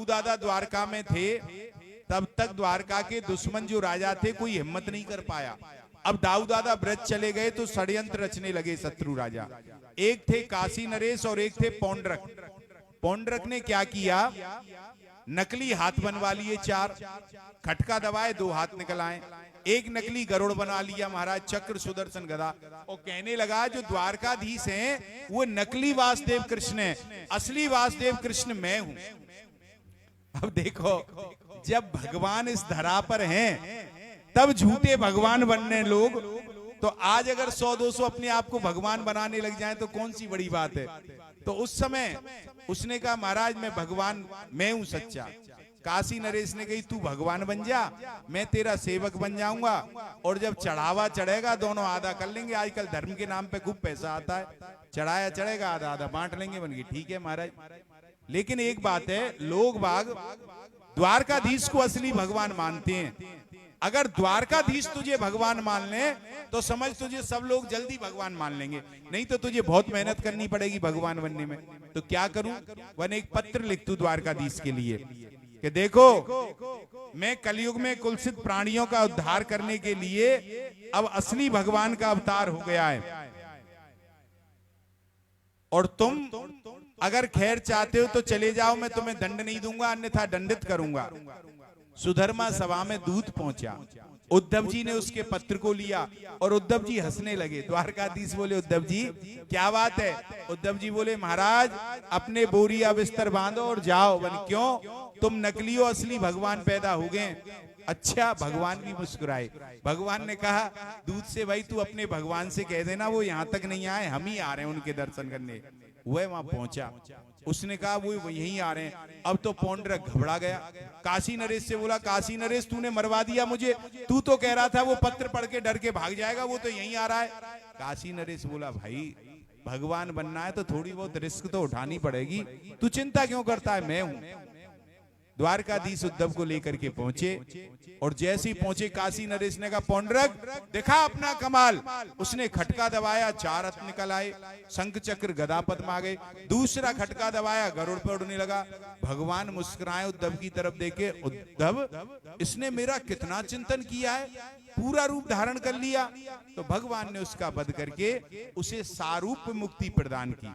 दादा द्वारका में थे तब तक द्वारका के दुश्मन जो राजा थे कोई हिम्मत नहीं कर पाया। अब दाऊ दादा ब्रज चले गए तो षड्यंत्र रचने लगे शत्रु राजा। एक थे काशी नरेश और एक थे पौंड्रक। पौंड्रक ने क्या किया, नकली हाथ बनवा लिए 4, खटका दबाए 2 हाथ निकल आए। एक नकली गरुड़ बना लिया महाराज, चक्र सुदर्शन गदा, और कहने लगा जो द्वारकाधीश हैं वो नकली वासुदेव कृष्ण है, असली वासुदेव कृष्ण मैं हूं। अब देखो, जब भगवान इस धरा पर हैं तब झूठे भगवान बनने लोग, तो आज अगर 100-200 अपने आप को भगवान बनाने लग जाएं तो कौन सी बड़ी बात है। तो उस समय उसने कहा महाराज मैं भगवान, मैं हूं सच्चा। काशी नरेश ने कही तू भगवान बन जा, मैं तेरा सेवक बन जाऊंगा, और जब चढ़ावा चढ़ेगा दोनों आधा कर लेंगे। आजकल धर्म के नाम पे खूब पैसा आता है, चढ़ाया चढ़ेगा आधा आधा बांट लेंगे। बन गई, ठीक है महाराज। लेकिन एक बात है, लोग बाग द्वारकाधीश को असली भगवान मानते हैं। अगर द्वारकाधीश तुझे भगवान मान ले तो समझ तुझे सब लोग जल्दी भगवान मान लेंगे, नहीं तो तुझे बहुत मेहनत करनी पड़ेगी भगवान बनने में। तो क्या करूं, वन एक पत्र लिख तू द्वारकाधीश के लिए कि देखो मैं कलयुग में कुलसित प्राणियों का उद्धार करने के लिए अब असली भगवान का अवतार हो गया है, और तुम अगर खैर चाहते हो तो चले जाओ, मैं तुम्हें दंड नहीं दूंगा, अन्यथा दंडित करूंगा। सुधर्मा सभा में दूत पहुंचा, उद्धव जी ने उसके पत्र को लिया और उद्धव जी हंसने लगे। द्वारकाधीश बोले उद्धव जी क्या बात है। उद्धव जी बोले महाराज अपने बोरिया बिस्तर बांधो और जाओ। बन क्यों, तुम नकली हो, असली भगवान पैदा हो गए। अच्छा, भगवान भी मुस्कुराए। भगवान ने कहा दूत से भाई तू अपने भगवान से कह देना वो यहाँ तक नहीं आए, हम ही आ रहे हैं उनके दर्शन करने। वह वहां पहुंचा, उसने कहा वो यहीं आ रहे हैं। अब तो पौंड्रक घबरा गया, काशी नरेश से बोला काशी नरेश तूने मरवा दिया मुझे, तू तो कह रहा था वो पत्र पढ़ के डर के भाग जाएगा, वो तो यहीं आ रहा है। काशी नरेश बोला भाई भगवान बनना है तो थोड़ी बहुत रिस्क तो उठानी पड़ेगी, तू चिंता क्यों करता है, मैं हूं। द्वारकाधीश उद्धव को लेकर के पहुंचे, और जैसे ही पहुंचे काशी नरेश ने कहा पौंड्रक दिखा अपना कमाल। उसने खटका दबाया, 4 रथ निकल आए, शंख चक्र गदा पद्म आ गए। दूसरा खटका दबाया, गरुड़ पर उड़ने लगा। भगवान मुस्कुराए उद्धव की तरफ देखे, उद्धव इसने मेरा कितना चिंतन किया है, पूरा रूप धारण कर लिया। तो भगवान ने उसका वध करके उसे सारूप मुक्ति प्रदान की।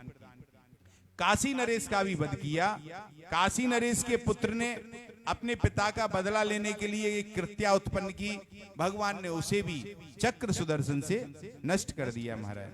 काशी नरेश का भी वध किया। काशी नरेश के पुत्र ने अपने पिता का बदला लेने के लिए एक कृत्या उत्पन्न की, भगवान ने उसे भी चक्र सुदर्शन से नष्ट कर दिया महाराज।